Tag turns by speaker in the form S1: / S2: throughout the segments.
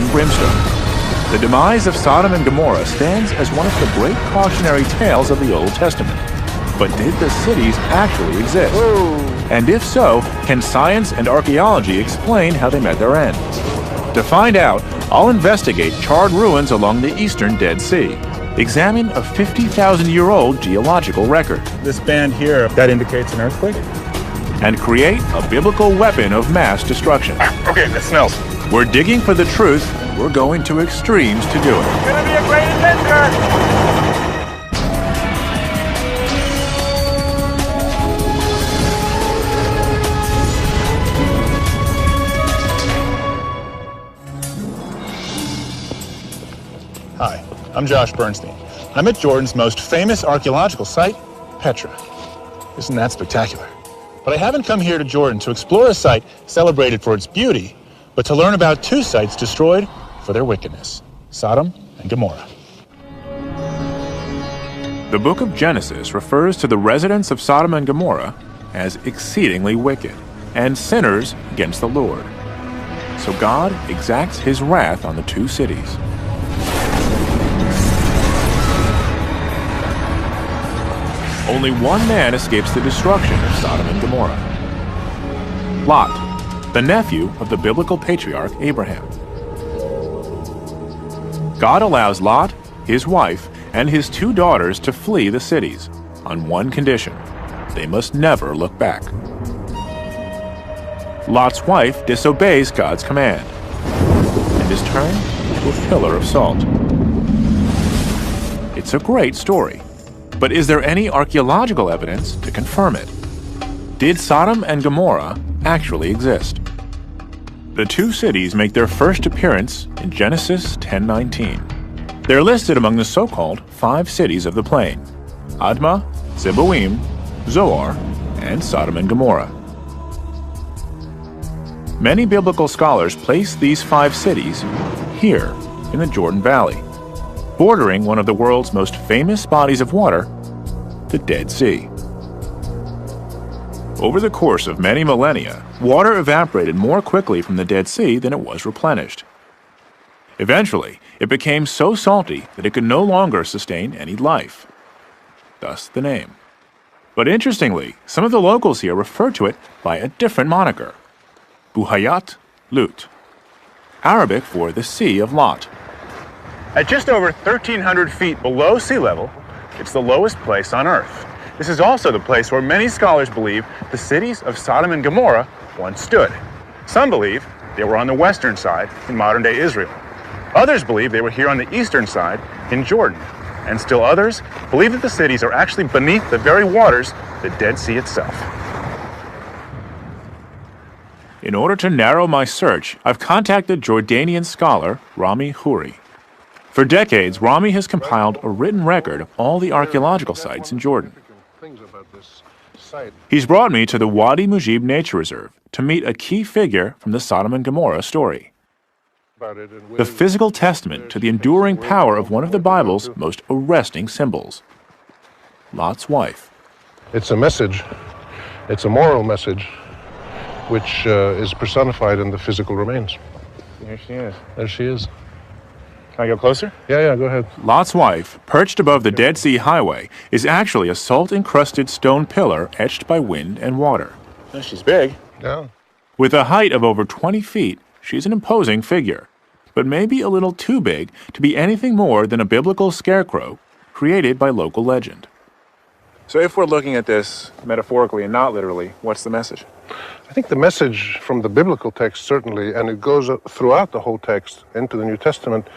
S1: and brimstone. The demise of Sodom and Gomorrah stands as one of the great cautionary tales of the Old Testament. But did the cities actually exist?
S2: Whoa.
S1: And if so, can science and archaeology explain how they met their end? To find out, I'll investigate charred ruins along the eastern Dead Sea, examine a 50,000-year-old geological record,
S2: This band here, that indicates an earthquake?
S1: and create a biblical weapon of mass destruction.
S2: Okay, that smells.
S1: We're digging for the truth. We're going to extremes to do it.
S2: It's gonna be a great adventure! Hi, I'm Josh Bernstein. I'm at Jordan's most famous archaeological site, Petra. Isn't that spectacular? But I haven't come here to Jordan to explore a site celebrated for its beauty, but to learn about two sites destroyed for their wickedness, Sodom and Gomorrah.
S1: The book of Genesis refers to the residents of Sodom and Gomorrah as exceedingly wicked and sinners against the Lord. So God exacts his wrath on the two cities. Only one man escapes the destruction of Sodom and Gomorrah. Lot, the nephew of the biblical patriarch Abraham. God allows Lot, his wife, and his two daughters to flee the cities on one condition: they must never look back. Lot's wife disobeys God's command and is turned into a pillar of salt. It's a great story. But is there any archaeological evidence to confirm it? Did Sodom and Gomorrah actually exist? The two cities make their first appearance in Genesis 10:19. They're listed among the so-called 5 cities of the plain: Admah, Zeboim, Zoar, and Sodom and Gomorrah. Many biblical scholars place these 5 cities here in the Jordan Valley, bordering one of the world's most famous bodies of water, the Dead Sea. Over the course of many millennia, water evaporated more quickly from the Dead Sea than it was replenished. Eventually, it became so salty that it could no longer sustain any life. Thus the name. But interestingly, some of the locals here refer to it by a different moniker: Buhayat Lut, Arabic for the Sea of Lot. At just over 1,300 feet below sea level, it's the lowest place on Earth. This is also the place where many scholars believe the cities of Sodom and Gomorrah once stood. Some believe they were on the western side in modern-day Israel. Others believe they were here on the eastern side in Jordan. And still others believe that the cities are actually beneath the very waters, the Dead Sea itself. In order to narrow my search, I've contacted Jordanian scholar Rami Khouri. For decades, Rami has compiled a written record of all the archaeological sites in Jordan. He's brought me to the Wadi Mujib Nature Reserve to meet a key figure from the Sodom and Gomorrah story. The physical testament to the enduring power of one of the Bible's most arresting symbols: Lot's wife.
S3: It's a message, it's a moral message, which is personified in the physical remains.
S2: There she is.
S3: There she is.
S2: Can I go closer?
S3: Yeah, go ahead.
S1: Lot's wife, perched above the Dead Sea Highway, is actually a salt-encrusted stone pillar etched by wind and water.
S2: Oh, she's big.
S3: Yeah.
S1: With a height of over 20 feet, she's an imposing figure, but maybe a little too big to be anything more than a biblical scarecrow created by local legend. So if we're looking at this metaphorically and not literally, what's the message?
S3: I think the message from the biblical text, certainly, and it goes throughout the whole text into the New Testament,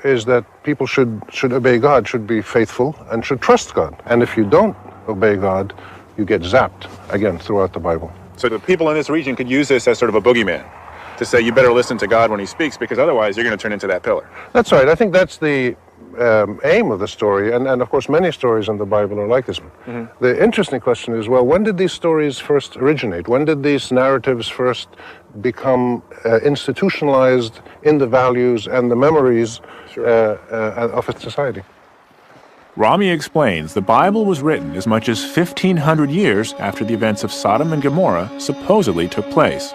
S3: is that people should obey God, should be faithful, and should trust God. And if you don't obey God, you get zapped, again, throughout the Bible.
S2: So the people in this region could use this as sort of a boogeyman, to say you better listen to God when he speaks, because otherwise you're going to turn into that pillar.
S3: That's right. I think that's the aim of the story, and of course many stories in the Bible are like this one. Mm-hmm. The interesting question is, well, when did these stories first originate? When did these narratives first become institutionalized in the values and the memories of a society?
S1: Rami explains the Bible was written as much as 1,500 years after the events of Sodom and Gomorrah supposedly took place.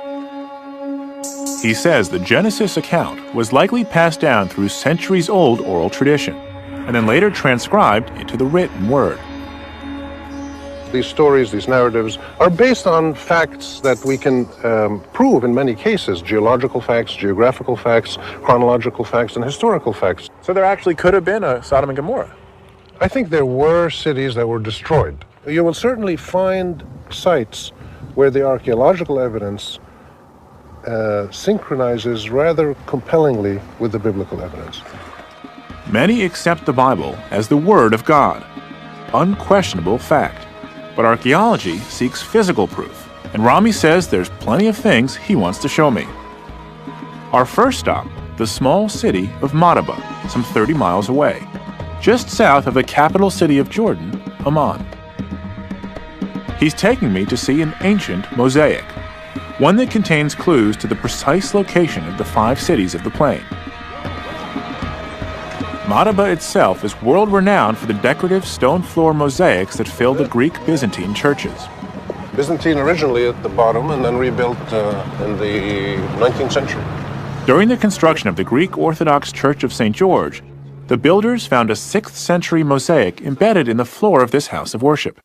S1: He says the Genesis account was likely passed down through centuries-old oral tradition, and then later transcribed into the written word.
S3: These stories, these narratives, are based on facts that we can prove in many cases: geological facts, geographical facts, chronological facts, and historical facts.
S2: So there actually could have been a Sodom and Gomorrah.
S3: I think there were cities that were destroyed. You will certainly find sites where the archaeological evidence synchronizes rather compellingly with the biblical evidence.
S1: Many accept the Bible as the Word of God, unquestionable fact. But archaeology seeks physical proof, and Rami says there's plenty of things he wants to show me. Our first stop, the small city of Madaba, some 30 miles away, just south of the capital city of Jordan, Amman. He's taking me to see an ancient mosaic, one that contains clues to the precise location of the 5 cities of the plain. Madaba itself is world-renowned for the decorative stone floor mosaics that fill the Greek Byzantine churches.
S3: Byzantine originally at the bottom and then rebuilt in the 19th century.
S1: During the construction of the Greek Orthodox Church of St. George, the builders found a 6th century mosaic embedded in the floor of this house of worship.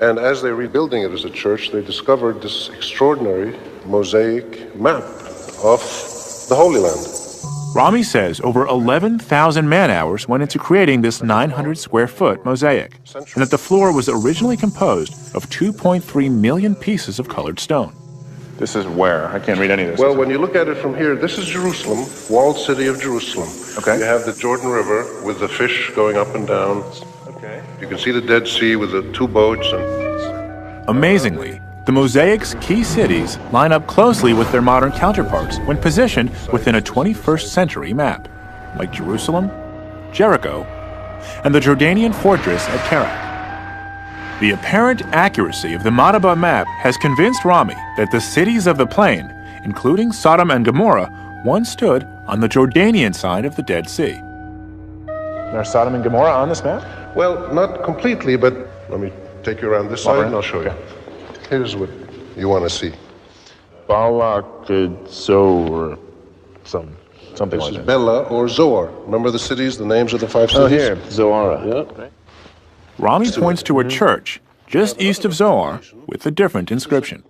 S3: And as they're rebuilding it as a church, they discovered this extraordinary mosaic map of the Holy Land.
S1: Rami says over 11,000 man-hours went into creating this 900-square-foot mosaic, and that the floor was originally composed of 2.3 million pieces of colored stone.
S2: This is where? I can't read any of this.
S3: Well, when you look at it from here, this is Jerusalem, walled city of Jerusalem.
S2: Okay.
S3: You have the Jordan River with the fish going up and down.
S2: Okay.
S3: You can see the Dead Sea with the 2 boats.
S1: Amazingly, the mosaic's key cities line up closely with their modern counterparts when positioned within a 21st century map, like Jerusalem, Jericho, and the Jordanian fortress at Tarak. The apparent accuracy of the Madaba map has convinced Rami that the cities of the plain, including Sodom and Gomorrah, once stood on the Jordanian side of the Dead Sea.
S2: There's Sodom and Gomorrah on this map?
S3: Well, not completely, but let me take you around this side and I'll show you. Here's what you want to see.
S2: Balak-Zor, something
S3: This
S2: like
S3: is
S2: that.
S3: Bela or Zoar. Remember the cities, the names of the 5 cities?
S2: Oh, here, Zoara.
S3: Yeah.
S1: Rami points to a church just east of Zoar with a different inscription.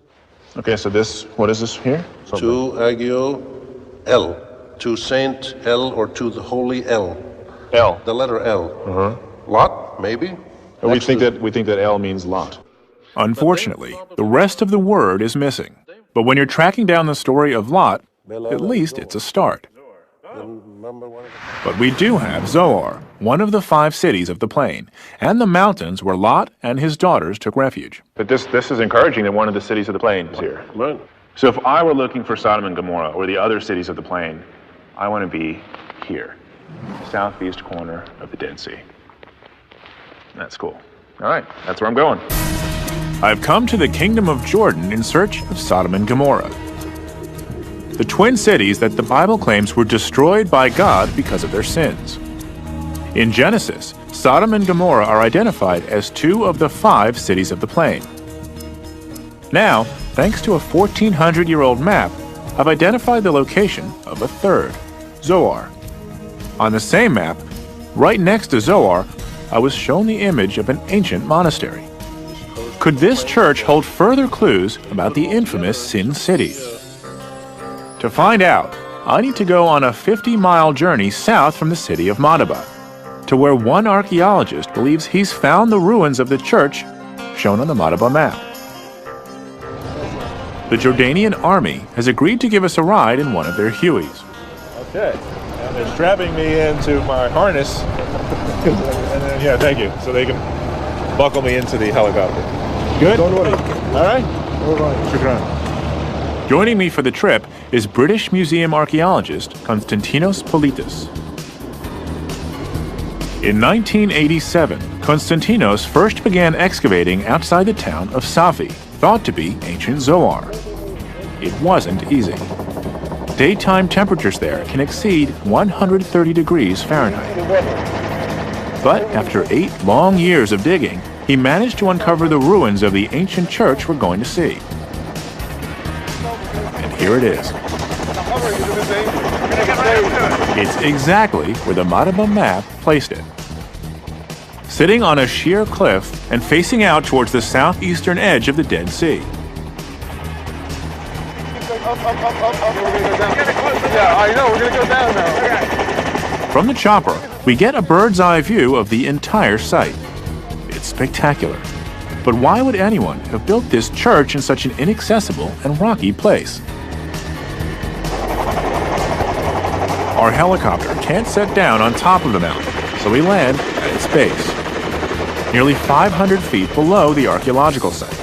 S2: Okay, so this, what is this here?
S3: To Agio El, to Saint El or to the Holy El.
S2: L.
S3: The letter L. Lot, maybe?
S2: We think that L means Lot.
S1: Unfortunately, the rest of the word is missing. But when you're tracking down the story of Lot, at least it's a start. But we do have Zoar, one of the 5 cities of the plain, and the mountains where Lot and his daughters took refuge.
S2: But this is encouraging that one of the cities of the plain is here.
S3: Right.
S2: So if I were looking for Sodom and Gomorrah or the other cities of the plain, I want to be here, southeast corner of the Dead Sea. That's cool. All right, that's where I'm going.
S1: I've come to the kingdom of Jordan in search of Sodom and Gomorrah, the twin cities that the Bible claims were destroyed by God because of their sins. In Genesis, Sodom and Gomorrah are identified as 2 of the 5 cities of the plain. Now, thanks to a 1,400-year-old map, I've identified the location of a 3rd, Zoar. On the same map, right next to Zoar, I was shown the image of an ancient monastery. Could this church hold further clues about the infamous Sin cities? To find out, I need to go on a 50-mile journey south from the city of Madaba, to where one archaeologist believes he's found the ruins of the church shown on the Madaba map. The Jordanian army has agreed to give us a ride in one of their Hueys.
S2: Okay, and they're strapping me into my harness. And then, yeah, thank you. So they can buckle me into the helicopter. Good? Don't worry. All right? All right. Shukran.
S1: Joining me for the trip is British Museum archaeologist Konstantinos Politis. In 1987, Konstantinos first began excavating outside the town of Safi, thought to be ancient Zoar. It wasn't easy. Daytime temperatures there can exceed 130 degrees Fahrenheit. But after 8 long years of digging, he managed to uncover the ruins of the ancient church we're going to see. And here it is. It's exactly where the Madaba map placed it. Sitting on a sheer cliff and facing out towards the southeastern edge of the Dead Sea.
S4: Yeah, I know, we're gonna go down now.
S1: From the chopper, we get a bird's eye view of the entire site. It's spectacular. But why would anyone have built this church in such an inaccessible and rocky place? Our helicopter can't set down on top of the mountain, so we land at its base, nearly 500 feet below the archaeological site.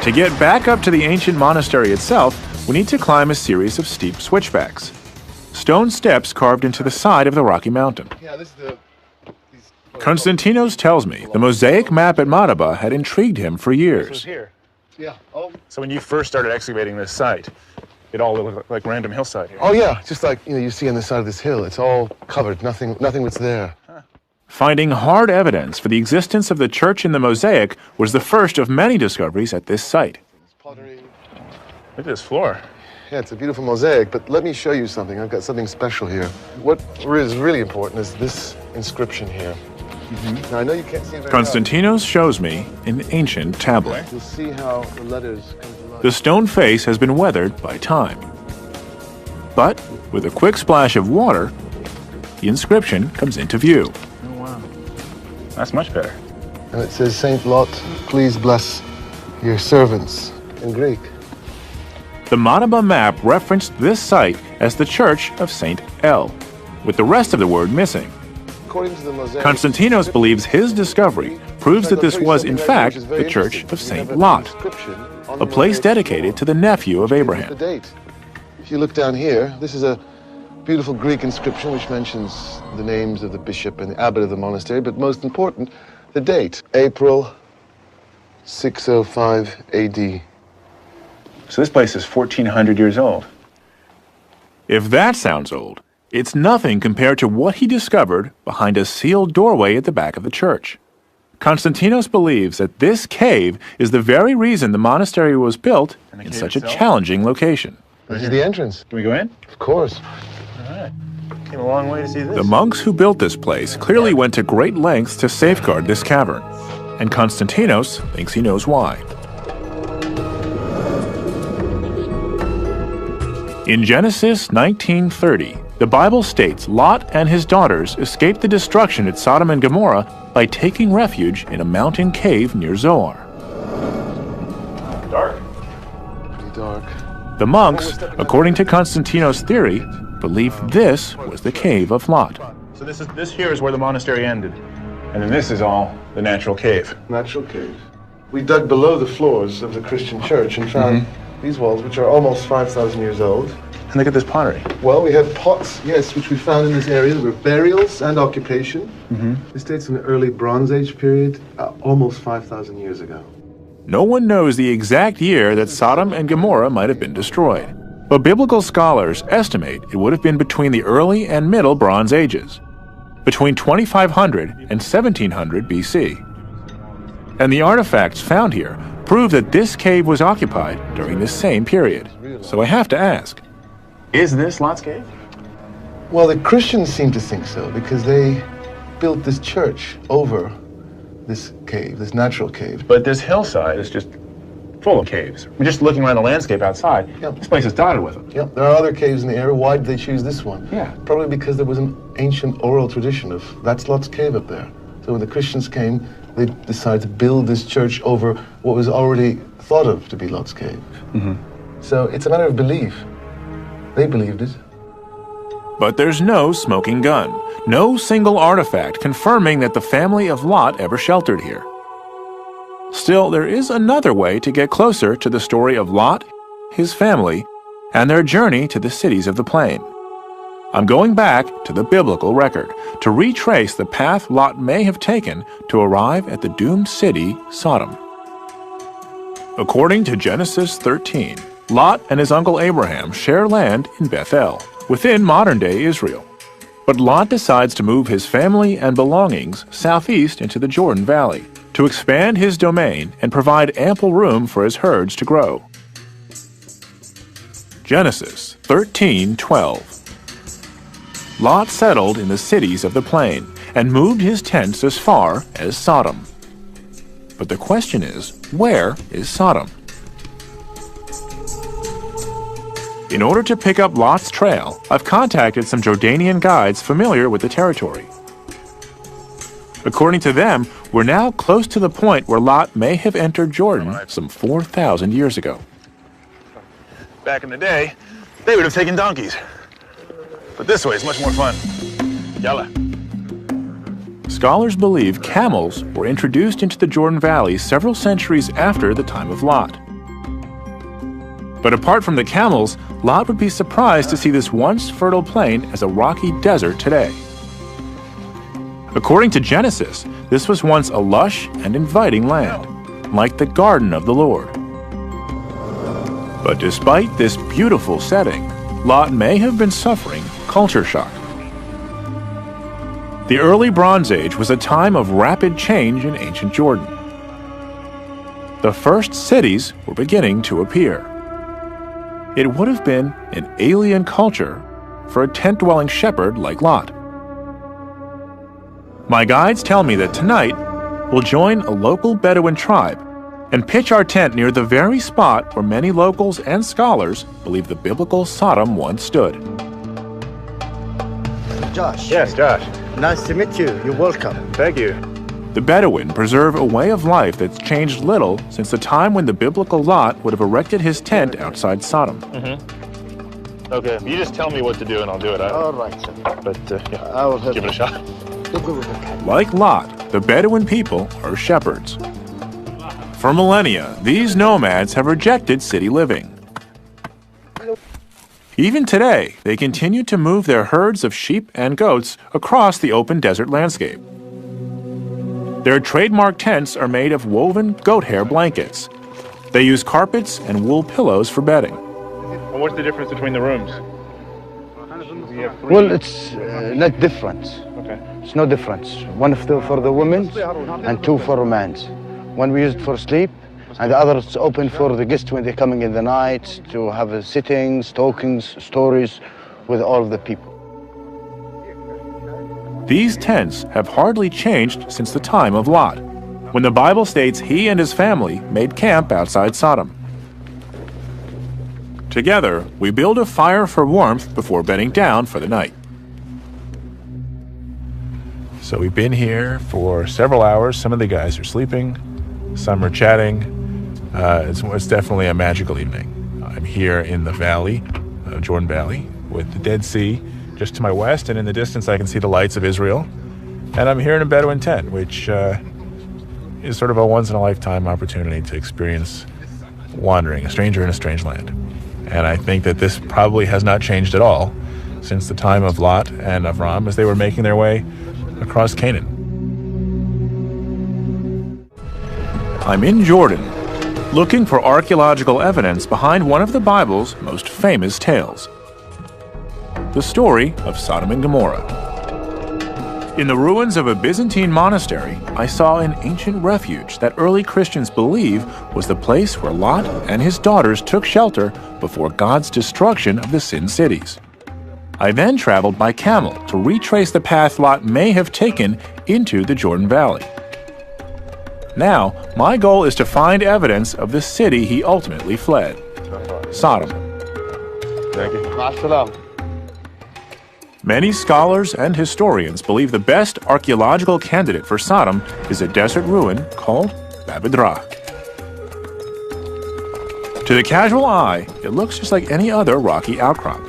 S1: To get back up to the ancient monastery itself, we need to climb a series of steep switchbacks. Stone steps carved into the side of the rocky mountain. Konstantinos tells me the mosaic map at Madaba had intrigued him for years.
S2: So when you first started excavating this site, it all looked like random hillside here.
S5: Oh yeah, just like you see on the side of this hill. It's all covered. Nothing was there.
S1: Finding hard evidence for the existence of the church in the mosaic was the first of many discoveries at this site.
S5: Pottery.
S2: Look at this floor.
S5: Yeah, it's a beautiful mosaic, but let me show you something. I've got something special here. What is really important is this inscription here. Now I know you can't see it very
S1: Konstantinos shows me an ancient tablet.
S5: well. You'll see how the letters come to life.
S1: The stone face has been weathered by time. But with a quick splash of water, the inscription comes into view.
S2: Oh, wow. That's much better.
S5: And it says, Saint Lot, please bless your servants, in Greek.
S1: The Madaba map referenced this site as the Church of Saint L, with the rest of the word missing.
S5: According to the mosaic,
S1: Konstantinos believes his discovery proves that this was, in fact, the Church of Saint Lot, a place dedicated to the nephew of
S5: the
S1: Abraham.
S5: date. If you look down here, this is a beautiful Greek inscription which mentions the names of the bishop and the abbot of the monastery, but most important, the date, April 605 AD.
S2: So this place is 1,400 years old.
S1: If that sounds old, it's nothing compared to what he discovered behind a sealed doorway at the back of the church. Konstantinos believes that this cave is the very reason the monastery was built in
S2: cave
S1: such
S2: itself?
S1: a challenging location.
S5: This is the entrance.
S2: Can we go in?
S5: Of course.
S2: All right. Came a long way to see this.
S1: The monks who built this place clearly went to great lengths to safeguard this cavern, and Konstantinos thinks he knows why. In Genesis 19:30, the Bible states Lot and his daughters escaped the destruction at Sodom and Gomorrah by taking refuge in a mountain cave near Zoar.
S2: Dark.
S5: Pretty dark.
S1: The monks, according to Konstantinos' theory, believed this was the cave of Lot.
S2: So this here is where the monastery ended. And then this is all the natural cave.
S5: Natural cave. We dug below the floors of the Christian church and found these walls, which are almost 5,000 years old.
S2: And look at this pottery.
S5: Well, we have pots, yes, which we found in this area. There were burials and occupation. This dates from the early Bronze Age period, almost 5,000 years ago.
S1: No one knows the exact year that Sodom and Gomorrah might have been destroyed, but biblical scholars estimate it would have been between the early and middle Bronze Ages, between 2500 and 1700 BC. And the artifacts found here prove that this cave was occupied during this same period. So I have to ask,
S2: Is this Lot's cave?
S5: Well, the Christians seem to think so because they built this church over this cave, this natural cave.
S2: But this hillside is just full of caves. We're just looking around the landscape outside.
S5: Yep.
S2: This place is dotted with them.
S5: Yep, there are other caves in the area. Why did they choose this one?
S2: Yeah.
S5: Probably because there was an ancient oral tradition of that's Lot's cave up there. So when the Christians came, they decided to build this church over what was already thought of to be Lot's cave. So it's a matter of belief. They believed it.
S1: but there's no smoking gun, no single artifact confirming that the family of Lot ever sheltered here. Still, there is another way to get closer to the story of Lot, his family, and their journey to the cities of the plain. I'm going back to the biblical record to retrace the path Lot may have taken to arrive at the doomed city, Sodom. According to Genesis 13, Lot and his uncle Abraham share land in Bethel, within modern-day Israel. But Lot decides to move his family and belongings southeast into the Jordan Valley, to expand his domain and provide ample room for his herds to grow. Genesis 13:12. Lot settled in the cities of the plain and moved his tents as far as Sodom. But the question is, where is Sodom? In order to pick up Lot's trail, I've contacted some Jordanian guides familiar with the territory. According to them, we're now close to the point where Lot may have entered Jordan some 4,000 years ago.
S2: Back in the day, they would have taken donkeys. But this way is much more fun. Yalla.
S1: Scholars believe camels were introduced into the Jordan Valley several centuries after the time of Lot. But apart from the camels, Lot would be surprised to see this once fertile plain as a rocky desert today. According to Genesis, this was once a lush and inviting land, like the garden of the Lord. But despite this beautiful setting, Lot may have been suffering culture shock. The early Bronze Age was a time of rapid change in ancient Jordan. The first cities were beginning to appear. It would have been an alien culture for a tent-dwelling shepherd like Lot. My guides tell me that tonight we'll join a local Bedouin tribe and pitch our tent near the very spot where many locals and scholars believe the biblical Sodom once stood.
S6: Josh.
S2: Yes, Josh.
S6: Nice to meet you. You're welcome.
S2: Thank you.
S1: The Bedouin preserve a way of life that's changed little since the time when the biblical Lot would have erected his tent outside Sodom.
S2: Okay, you just tell me what to do and I'll do it.
S6: All right, sir.
S2: But yeah,
S6: I will help
S2: give it a shot.
S1: Like Lot, the Bedouin people are shepherds. For millennia, these nomads have rejected city living. Even today, they continue to move their herds of sheep and goats across the open desert landscape. Their trademark tents are made of woven goat hair blankets. They use carpets and wool pillows for bedding.
S2: And what's the difference between the rooms?
S6: Well, it's not different.
S2: Okay.
S6: It's no difference. One for the women and two for men's. One we use it for sleep, and the other is open for the guests when they're coming in the night to have sittings, talkings, stories with all of the people.
S1: These tents have hardly changed since the time of Lot, when the Bible states he and his family made camp outside Sodom. Together, we build a fire for warmth before bedding down for the night. So we've been here for several hours. Some of the guys are sleeping, some are chatting. It's definitely a magical evening. I'm here in the valley, Jordan Valley, with the Dead Sea just to my west, and in the distance I can see the lights of Israel. And I'm here in a Bedouin tent, which is sort of a once-in-a-lifetime opportunity to experience wandering, a stranger in a strange land. And I think that this probably has not changed at all since the time of Lot and Avram as they were making their way across Canaan. I'm in Jordan, looking for archaeological evidence behind one of the Bible's most famous tales, the story of Sodom and Gomorrah. In the ruins of a Byzantine monastery, I saw an ancient refuge that early Christians believe was the place where Lot and his daughters took shelter before God's destruction of the sin cities. I then traveled by camel to retrace the path Lot may have taken into the Jordan Valley. Now, my goal is to find evidence of the city he ultimately fled, Sodom.
S2: Thank you.
S1: Many scholars and historians believe the best archaeological candidate for Sodom is a desert ruin called Babydra. To the casual eye, it looks just like any other rocky outcrop.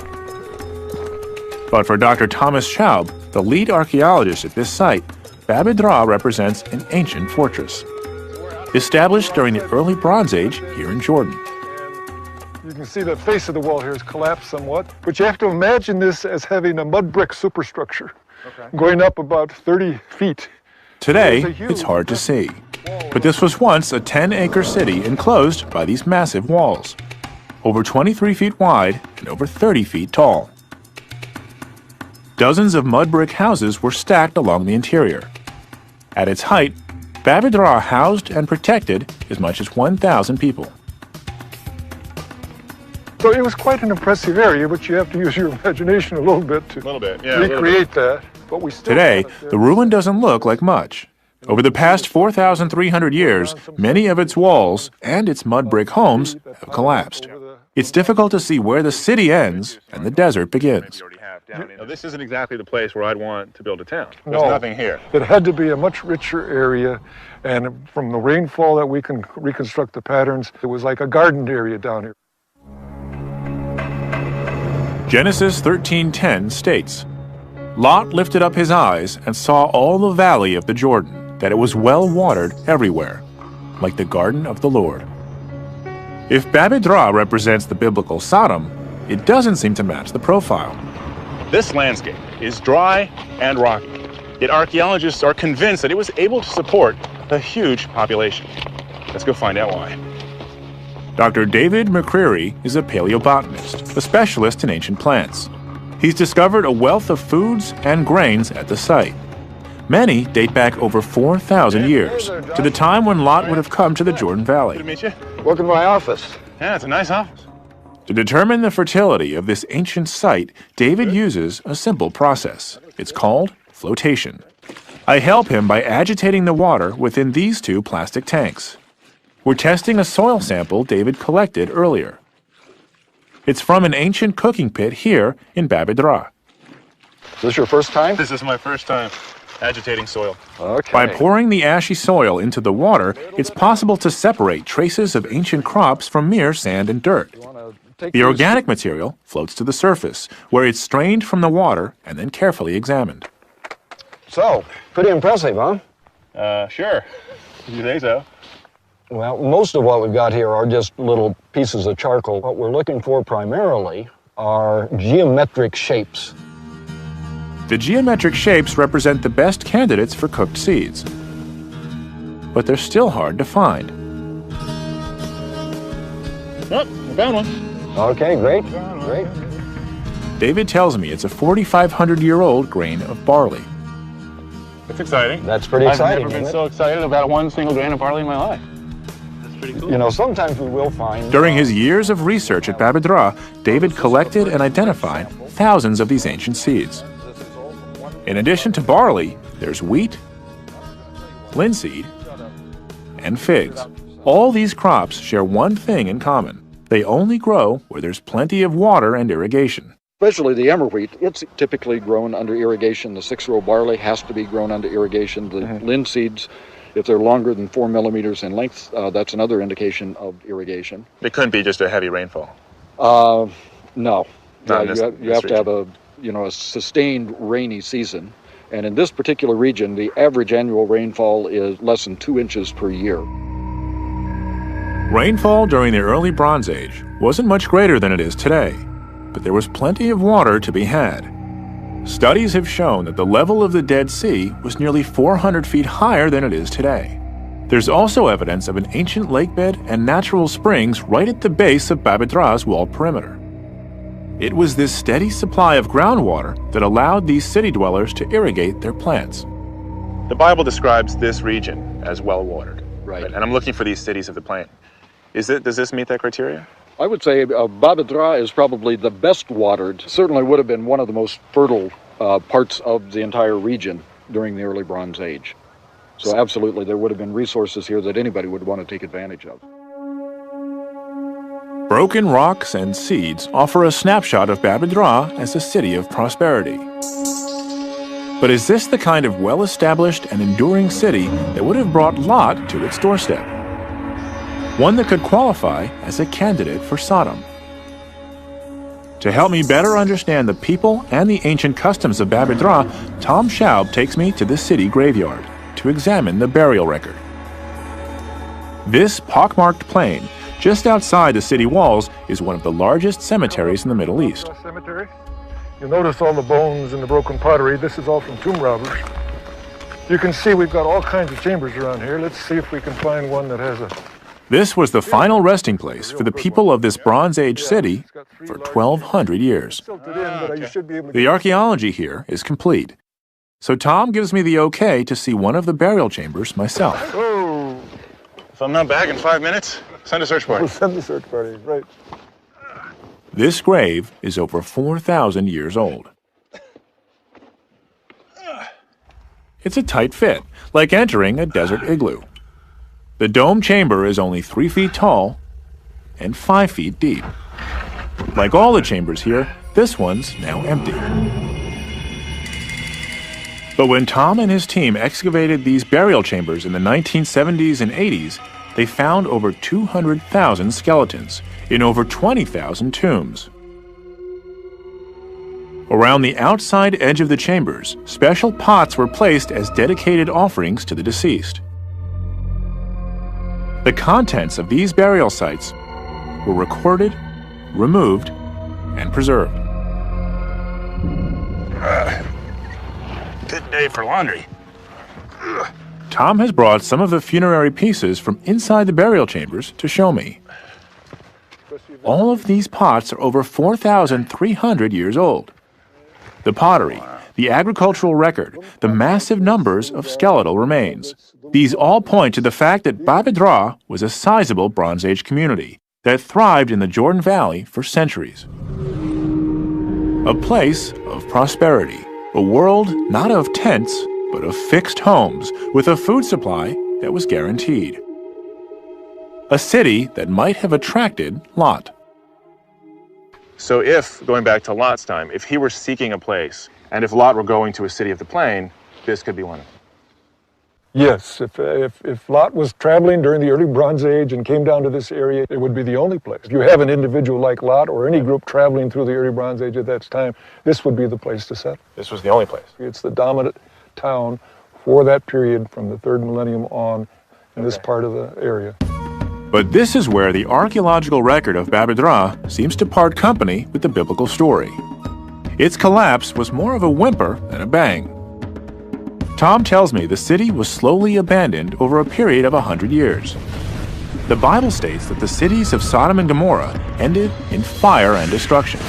S1: But for Dr. Thomas Schaub, the lead archaeologist at this site, Babydra represents an ancient fortress, established during the early Bronze Age here in Jordan.
S4: You can see the face of the wall here has collapsed somewhat, but you have to imagine this as having a mud brick superstructure going up about 30 feet.
S1: Today, it's hard to see, but this was once a 10-acre city enclosed by these massive walls, over 23 feet wide and over 30 feet tall. Dozens of mud brick houses were stacked along the interior. At its height, Babydra housed and protected as much as 1,000 people.
S4: So it was quite an impressive area, but you have to use your imagination a little bit to recreate that. But we still
S1: Today, the ruin doesn't look like much. Over the past 4,300 years, many of its walls and its mud brick homes have collapsed. It's difficult to see where the city ends and the desert begins.
S2: Now, this isn't exactly the place where I'd want to build a town. There's
S4: No.
S2: nothing here.
S4: It had to be a much richer area, and from the rainfall that we can reconstruct the patterns, it was like a gardened area down here.
S1: Genesis 13:10 states, Lot lifted up his eyes and saw all the valley of the Jordan, that it was well watered everywhere, like the garden of the Lord. If Babydra represents the biblical Sodom, it doesn't seem to match the profile.
S2: This landscape is dry and rocky, yet archaeologists are convinced that it was able to support a huge population. Let's go find out why.
S1: Dr. David McCreary is a paleobotanist, a specialist in ancient plants. He's discovered a wealth of foods and grains at the site. Many date back over 4,000 years, to the time when Lot would have come to the Jordan Valley.
S2: Good to meet you.
S6: Welcome to my office.
S2: Yeah, it's a nice office.
S1: To determine the fertility of this ancient site, David uses a simple process. It's called flotation. I help him by agitating the water within these two plastic tanks. We're testing a soil sample David collected earlier. It's from an ancient cooking pit here in Babydra.
S6: Is this your first time?
S2: This is my first time agitating soil.
S6: Okay.
S1: By pouring the ashy soil into the water, it's possible to separate traces of ancient crops from mere sand and dirt. The organic material floats to the surface, where it's strained from the water and then carefully examined.
S7: So, pretty impressive, huh?
S2: Sure. You say so.
S7: Well, most of what we've got here are just little pieces of charcoal. What we're looking for primarily are geometric shapes.
S1: The geometric shapes represent the best candidates for cooked seeds. But they're still hard to find.
S2: Oh, I found one.
S7: Okay, great, great.
S1: David tells me it's a 4,500-year-old grain of barley.
S2: It's exciting.
S7: That's pretty exciting,
S2: I've never been
S7: isn't
S2: so excited about one single grain of barley in my life. That's pretty
S7: it?
S2: cool.
S7: You know, sometimes we will find...
S1: During his years of research at Babydra, David collected and identified thousands of these ancient seeds. In addition to barley, there's wheat, linseed, and figs. All these crops share one thing in common. They only grow where there's plenty of water and irrigation.
S8: Especially the emmer wheat, it's typically grown under irrigation. The 6-row barley has to be grown under irrigation. The linseeds, if they're longer than 4 millimeters in length, that's another indication of irrigation.
S2: It couldn't be just a heavy rainfall.
S8: No.
S2: Not in
S8: You have to have a sustained rainy season. And in this particular region, the average annual rainfall is less than 2 inches per year.
S1: Rainfall during the early Bronze Age wasn't much greater than it is today, but there was plenty of water to be had. Studies have shown that the level of the Dead Sea was nearly 400 feet higher than it is today. There's also evidence of an ancient lakebed and natural springs right at the base of Babydra's walled perimeter. It was this steady supply of groundwater that allowed these city dwellers to irrigate their plants.
S2: The Bible describes this region as well-watered.
S8: Right.
S2: And I'm looking for these cities of the plain. Does this meet that criteria?
S8: I would say Babydra is probably the best watered, certainly would have been one of the most fertile parts of the entire region during the early Bronze Age. So absolutely, there would have been resources here that anybody would want to take advantage of.
S1: Broken rocks and seeds offer a snapshot of Babydra as a city of prosperity. But is this the kind of well-established and enduring city that would have brought Lot to its doorstep? One that could qualify as a candidate for Sodom. To help me better understand the people and the ancient customs of Babydra, Tom Schaub takes me to the city graveyard to examine the burial record. This pockmarked plain, just outside the city walls, is one of the largest cemeteries in the Middle East.
S4: Cemetery. You'll notice all the bones and the broken pottery. This is all from tomb robbers. You can see we've got all kinds of chambers around here. Let's see if we can find one that has a...
S1: This was the final resting place for the people of this Bronze Age city for 1,200 years. The archaeology here is complete. So Tom gives me the okay to see one of the burial chambers myself.
S4: Oh,
S2: If I'm not back in 5 minutes, send a search party.
S4: we'll send the search party, right.
S1: This grave is over 4,000 years old. It's a tight fit, like entering a desert igloo. The dome chamber is only 3 feet tall and 5 feet deep. Like all the chambers here, this one's now empty. But when Tom and his team excavated these burial chambers in the 1970s and 80s, they found over 200,000 skeletons in over 20,000 tombs. Around the outside edge of the chambers, special pots were placed as dedicated offerings to the deceased. The contents of these burial sites were recorded, removed, and preserved.
S2: Good day for laundry.
S1: Tom has brought some of the funerary pieces from inside the burial chambers to show me. All of these pots are over 4,300 years old. The pottery, the agricultural record, the massive numbers of skeletal remains. These all point to the fact that Babedra was a sizable Bronze Age community that thrived in the Jordan Valley for centuries. A place of prosperity, a world not of tents, but of fixed homes with a food supply that was guaranteed. A city that might have attracted Lot.
S2: So if, going back to Lot's time, if he were seeking a place, and if Lot were going to a city of the plain, this could be one of them.
S4: Yes, if Lot was traveling during the early Bronze Age and came down to this area, it would be the only place. If you have an individual like Lot or any group traveling through the early Bronze Age at that time, this would be the place to settle.
S2: This was the only place.
S4: It's the dominant town for that period from the 3rd millennium on in this part of the area.
S1: But this is where the archaeological record of Babedra seems to part company with the biblical story. Its collapse was more of a whimper than a bang. Tom tells me the city was slowly abandoned over a period of 100 years. The Bible states that the cities of Sodom and Gomorrah ended in fire and destruction,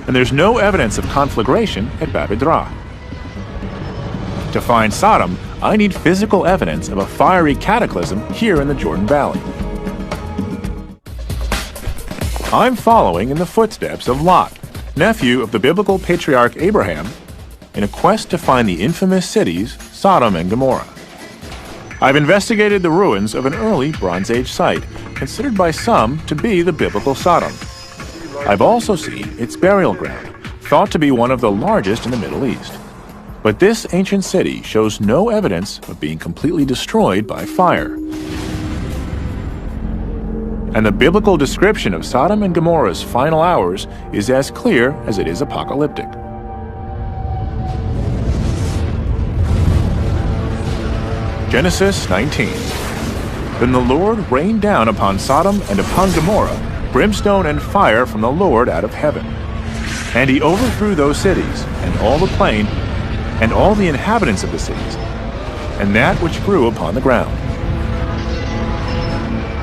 S1: and there's no evidence of conflagration at Babedra. To find Sodom, I need physical evidence of a fiery cataclysm here in the Jordan Valley. I'm following in the footsteps of Lot, nephew of the biblical patriarch Abraham, in a quest to find the infamous cities Sodom and Gomorrah. I've investigated the ruins of an early Bronze Age site, considered by some to be the biblical Sodom. I've also seen its burial ground, thought to be one of the largest in the Middle East. But this ancient city shows no evidence of being completely destroyed by fire. And the biblical description of Sodom and Gomorrah's final hours is as clear as it is apocalyptic. Genesis 19. Then the Lord rained down upon Sodom and upon Gomorrah brimstone and fire from the Lord out of heaven. And he overthrew those cities, and all the plain, and all the inhabitants of the cities, and that which grew upon the ground.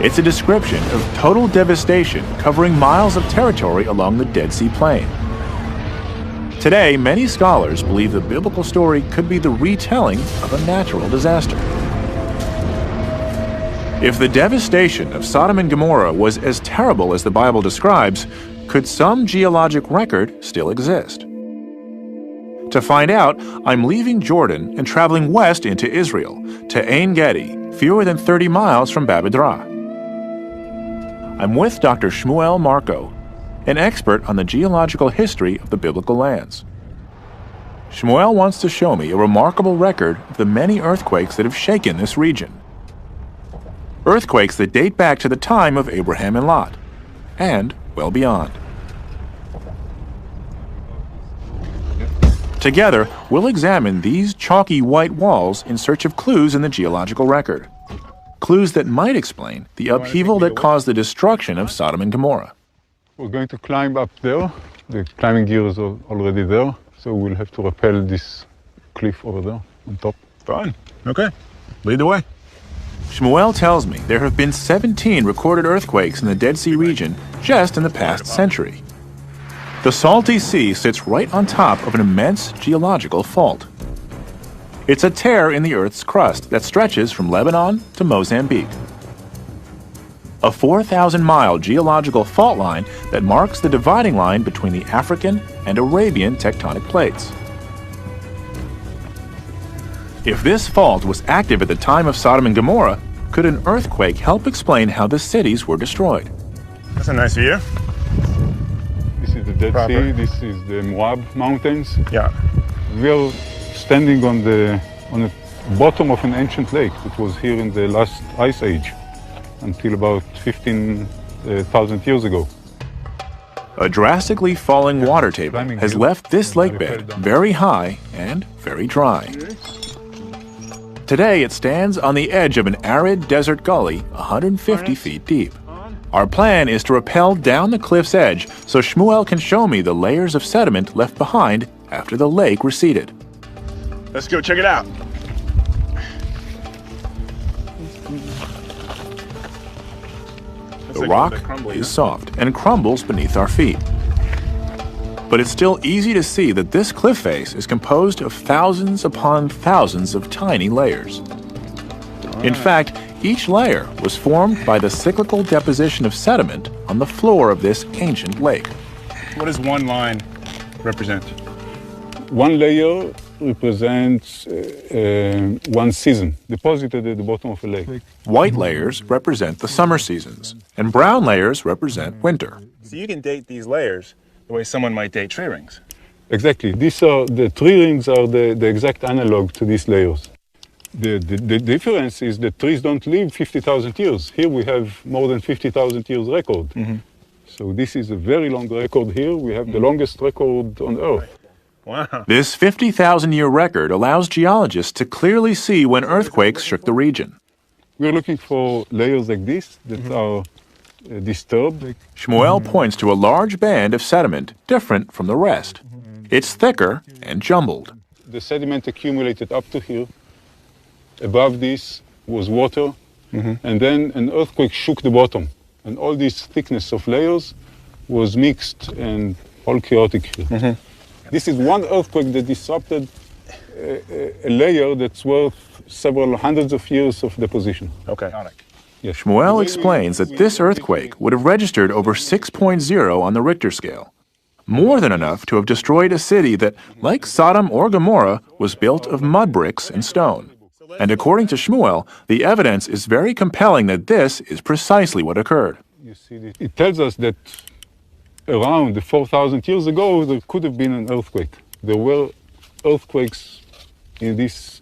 S1: It's a description of total devastation covering miles of territory along the Dead Sea Plain. Today, many scholars believe the biblical story could be the retelling of a natural disaster. If the devastation of Sodom and Gomorrah was as terrible as the Bible describes, could some geologic record still exist? To find out, I'm leaving Jordan and traveling west into Israel, to Ein Gedi, fewer than 30 miles from Babedra. I'm with Dr. G0morrah, an expert on the geological history of the biblical lands. Shmuel wants to show me a remarkable record of the many earthquakes that have shaken this region. Earthquakes that date back to the time of Abraham and Lot, and well beyond. Together, we'll examine these chalky white walls in search of clues in the geological record. Clues that might explain the upheaval that caused the destruction of Sodom and Gomorrah.
S9: We're going to climb up there. The climbing gear is already there, so we'll have to rappel this cliff over there on top.
S2: Fine. Okay. Lead the way.
S1: Shmuel tells me there have been 17 recorded earthquakes in the Dead Sea region just in the past century. The Salty Sea sits right on top of an immense geological fault. It's a tear in the Earth's crust that stretches from Lebanon to Mozambique. A 4,000-mile geological fault line that marks the dividing line between the African and Arabian tectonic plates. If this fault was active at the time of Sodom and Gomorrah, could an earthquake help explain how the cities were destroyed?
S2: That's a nice view.
S9: This is the Dead Sea, this is the Moab Mountains.
S2: Yeah.
S9: We are standing on the bottom of an ancient lake that was here in the last ice age until about 15,000 years ago.
S1: A drastically falling water table has left this lake bed very high and very dry. Today it stands on the edge of an arid desert gully 150 feet deep. Our plan is to rappel down the cliff's edge so Shmuel can show me the layers of sediment left behind after the lake receded.
S2: Let's go check it out.
S1: The rock is soft and crumbles beneath our feet. But it's still easy to see that this cliff face is composed of thousands upon thousands of tiny layers. In fact, each layer was formed by the cyclical deposition of sediment on the floor of this ancient lake.
S2: What does one line represent?
S9: One layer represents one season deposited at the bottom of a lake.
S1: White layers represent the summer seasons, and brown layers represent winter.
S2: So you can date these layers the way someone might date tree rings.
S9: Exactly. The tree rings are the exact analog to these layers. The difference is that trees don't live 50,000 years. Here we have more than 50,000 years record. So this is a very long record here. We have the longest record on Earth.
S2: Wow.
S1: This 50,000-year record allows geologists to clearly see when earthquakes shook the region.
S9: We're looking for layers like this that are disturbed.
S1: Shmuel points to a large band of sediment different from the rest. It's thicker and jumbled.
S9: The sediment accumulated up to here. Above this was water, and then an earthquake shook the bottom. And all this thickness of layers was mixed and all chaotic here. This is one earthquake that disrupted a layer that's worth several hundreds of years of deposition.
S2: Okay.
S9: Yes.
S1: Shmuel explains that this earthquake would have registered over 6.0 on the Richter scale, more than enough to have destroyed a city that, like Sodom or Gomorrah, was built of mud bricks and stone. And according to Shmuel, the evidence is very compelling that this is precisely what occurred.
S9: You see, it tells us that around 4,000 years ago, there could have been an earthquake. There were earthquakes in this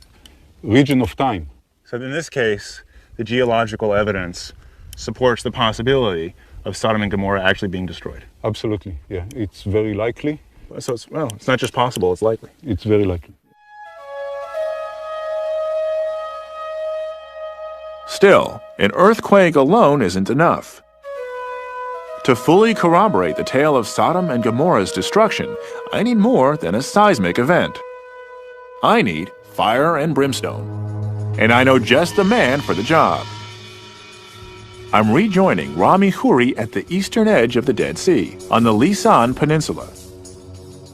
S9: region of time.
S2: So in this case, the geological evidence supports the possibility of Sodom and Gomorrah actually being destroyed.
S9: Absolutely, yeah. It's very likely.
S2: So it's not just possible, it's likely.
S9: It's very likely.
S1: Still, an earthquake alone isn't enough. To fully corroborate the tale of Sodom and Gomorrah's destruction, I need more than a seismic event. I need fire and brimstone. And I know just the man for the job. I'm rejoining Rami Khoury at the eastern edge of the Dead Sea, on the Lisan Peninsula.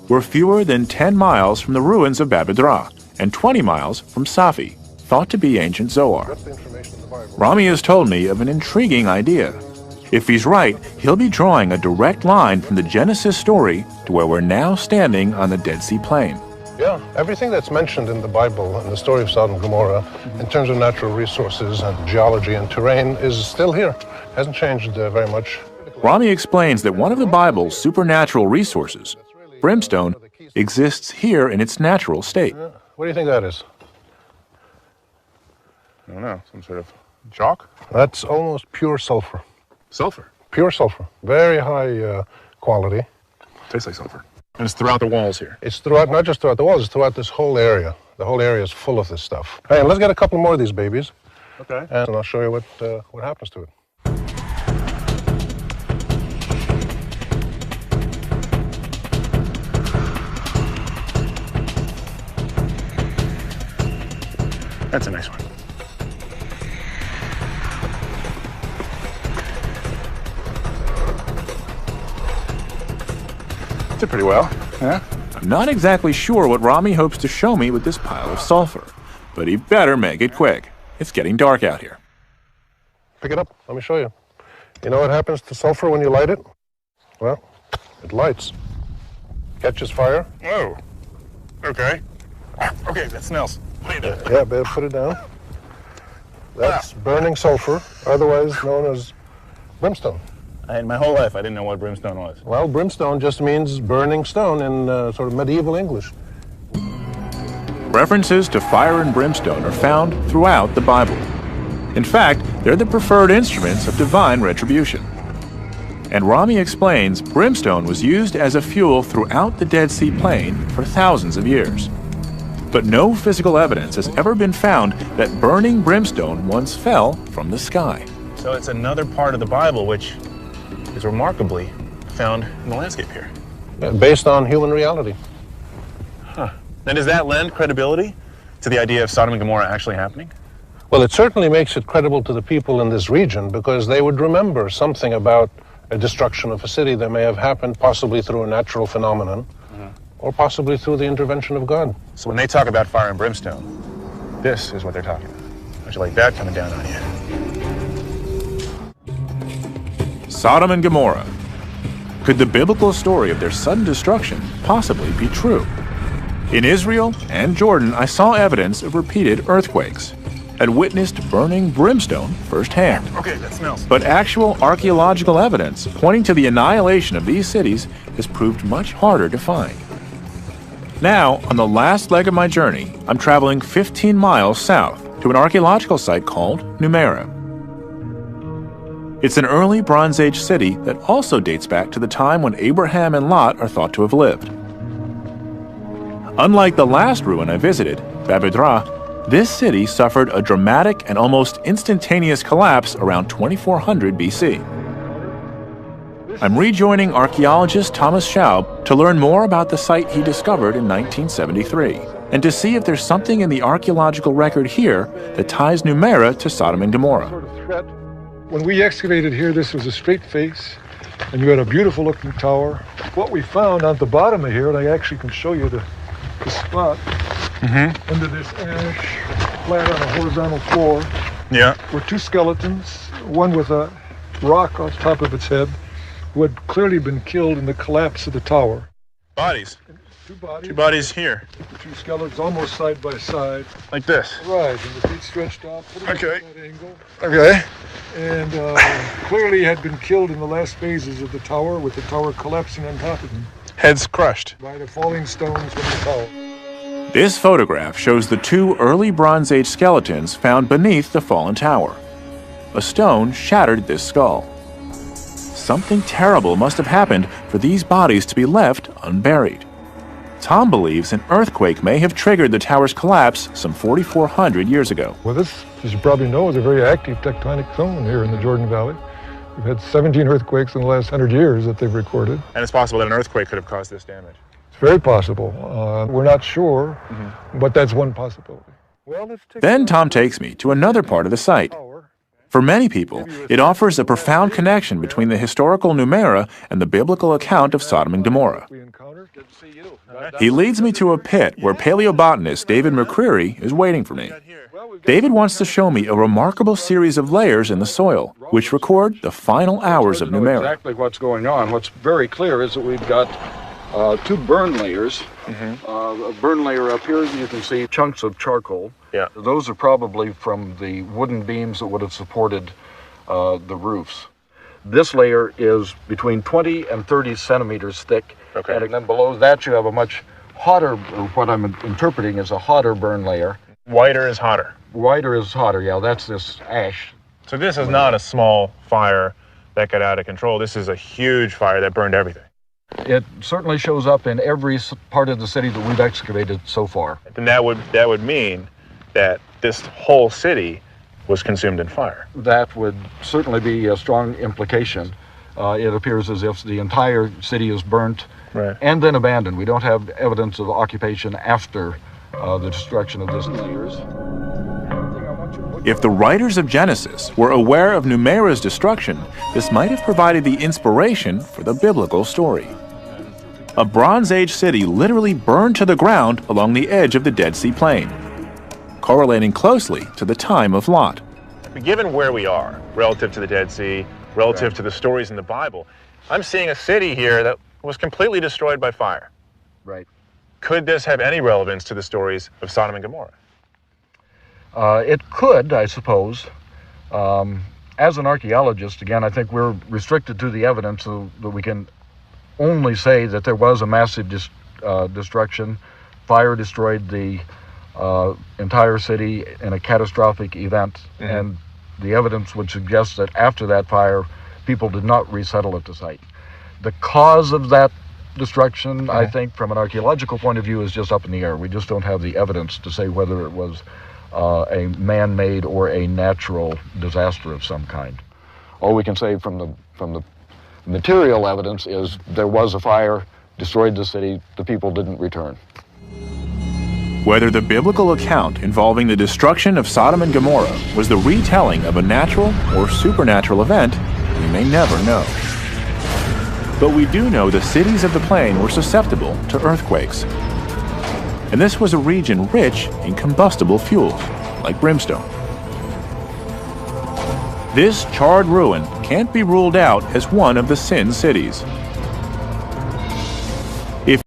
S1: We're fewer than 10 miles from the ruins of Babedra, and 20 miles from Safi, thought to be ancient Zoar. Rami has told me of an intriguing idea. If he's right, he'll be drawing a direct line from the Genesis story to where we're now standing on the Dead Sea Plain.
S3: Yeah, everything that's mentioned in the Bible and the story of Sodom and Gomorrah in terms of natural resources and geology and terrain is still here. Hasn't changed very much.
S1: Rami explains that one of the Bible's supernatural resources, brimstone, exists here in its natural state.
S3: Yeah. What do you think that is?
S2: I don't know, some sort of chalk?
S3: That's almost pure sulfur.
S2: Sulfur?
S3: Pure sulfur. Very high quality.
S2: Tastes like sulfur. And it's throughout the walls here.
S3: It's throughout, not just throughout the walls, it's throughout this whole area. The whole area is full of this stuff. Hey, let's get a couple more of these babies.
S2: Okay.
S3: And I'll show you what happens to it.
S2: That's a nice one. Did pretty well, yeah?
S1: I'm not exactly sure what Rami hopes to show me with this pile of sulfur. but he better make it quick. It's getting dark out here.
S3: Pick it up. Let me show you. You know what happens to sulfur when you light it? Well, it lights. Catches fire.
S2: Oh, okay. Okay, that smells.
S3: Yeah, better put it down. That's burning sulfur, otherwise known as brimstone.
S2: My whole life, I didn't know what brimstone was.
S3: Well, brimstone just means burning stone in sort of medieval English.
S1: References to fire and brimstone are found throughout the Bible. In fact, they're the preferred instruments of divine retribution. And Rami explains brimstone was used as a fuel throughout the Dead Sea Plain for thousands of years. But no physical evidence has ever been found that burning brimstone once fell from the sky.
S2: So it's another part of the Bible which is remarkably found in the landscape here.
S3: Based on human reality.
S2: Huh. Now, does that lend credibility to the idea of Sodom and Gomorrah actually happening?
S3: Well, it certainly makes it credible to the people in this region because they would remember something about a destruction of a city that may have happened possibly through a natural phenomenon or possibly through the intervention of God.
S2: So when they talk about fire and brimstone, this is what they're talking about. How'd you like that coming down on you?
S1: Sodom and Gomorrah. Could the biblical story of their sudden destruction possibly be true? In Israel and Jordan, I saw evidence of repeated earthquakes and witnessed burning brimstone firsthand.
S2: Okay, that smells.
S1: But actual archaeological evidence pointing to the annihilation of these cities has proved much harder to find. Now, on the last leg of my journey, I'm traveling 15 miles south to an archaeological site called S0d0m. It's an early Bronze Age city that also dates back to the time when Abraham and Lot are thought to have lived. Unlike the last ruin I visited, Babedra, this city suffered a dramatic and almost instantaneous collapse around 2400 BC. I'm rejoining archaeologist Thomas Schaub to learn more about the site he discovered in 1973, and to see if there's something in the archaeological record here that ties S0d0m to Sodom and Gomorrah.
S4: When we excavated here, this was a straight face, and you had a beautiful looking tower. What we found on the bottom of here, and I actually can show you the spot, under this ash, flat on a horizontal floor, were two skeletons, one with a rock on top of its head, who had clearly been killed in the collapse of the tower.
S2: Bodies.
S4: Two bodies.
S2: Two bodies here.
S4: Two skeletons almost side by side.
S2: Like this.
S4: Right, and the feet stretched out, put them
S2: Okay.
S4: at that angle.
S2: Okay.
S4: And clearly had been killed in the last phases of the tower, with the tower collapsing on top of them
S2: Heads crushed.
S4: by the falling stones from the tower.
S1: This photograph shows the two early Bronze Age skeletons found beneath the fallen tower. A stone shattered this skull. Something terrible must have happened for these bodies to be left unburied. Tom believes an earthquake may have triggered the tower's collapse some 4,400 years ago.
S4: Well, this, as you probably know, is a very active tectonic zone here in the Jordan Valley. We've had 17 earthquakes in the last 100 years that they've recorded.
S2: And it's possible that an earthquake could have caused this damage.
S4: It's very possible. We're not sure, but that's one possibility. Well, let's take
S1: Then Tom takes me to another part of the site. For many people, it offers a profound connection between the historical S0d0m and the biblical account of Sodom and Gomorrah. He leads me to a pit where paleobotanist David McCreary is waiting for me. David wants to show me a remarkable series of layers in the soil, which record the final hours of S0d0m.
S7: Exactly what's going on. What's very clear is that we've got two burn layers. A burn layer up here, you can see chunks of charcoal.
S2: Yeah.
S7: Those are probably from the wooden beams that would have supported the roofs. This layer is between 20 and 30 centimeters thick.
S2: Okay.
S7: And then below that you have a much hotter, or what I'm interpreting is a hotter burn layer.
S2: Whiter is hotter.
S7: Whiter is hotter, yeah, that's this ash.
S2: So this is not a small fire that got out of control. This is a huge fire that burned everything.
S7: It certainly shows up in every part of the city that we've excavated so far.
S2: And that would mean that this whole city was consumed in fire.
S7: That would certainly be a strong implication. It appears as if the entire city is burnt and then abandoned. We don't have evidence of occupation after the destruction of this layers.
S1: If the writers of Genesis were aware of S0d0m's destruction, this might have provided the inspiration for the biblical story. A Bronze Age city literally burned to the ground along the edge of the Dead Sea Plain. correlating closely to the time of Lot.
S2: Given where we are relative to the Dead Sea, relative to the stories in the Bible, I'm seeing a city here that was completely destroyed by fire.
S8: Right.
S2: Could this have any relevance to the stories of Sodom and Gomorrah?
S8: It could, I suppose. As an archaeologist, again, I think we're restricted to the evidence so that we can only say that there was a massive destruction. Fire destroyed the entire city in a catastrophic event, and the evidence would suggest that after that fire, people did not resettle at the site. The cause of that destruction, I think, from an archaeological point of view, is just up in the air. We just don't have the evidence to say whether it was a man-made or a natural disaster of some kind. All we can say from the material evidence is there was a fire, destroyed the city, the people didn't return.
S1: Whether the biblical account involving the destruction of Sodom and Gomorrah was the retelling of a natural or supernatural event, we may never know. But we do know the cities of the plain were susceptible to earthquakes. And this was a region rich in combustible fuels, like brimstone. This charred ruin can't be ruled out as one of the sin cities.